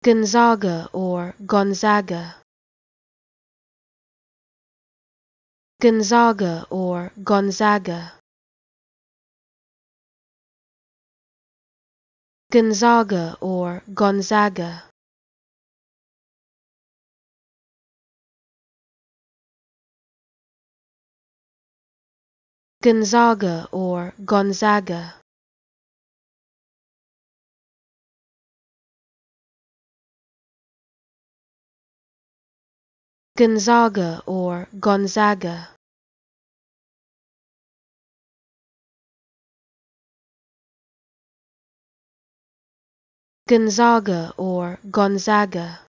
Gonzaga or Gonzaga. Gonzaga or Gonzaga. Gonzaga or Gonzaga. Gonzaga or Gonzaga. Gonzaga or Gonzaga. Gonzaga or Gonzaga.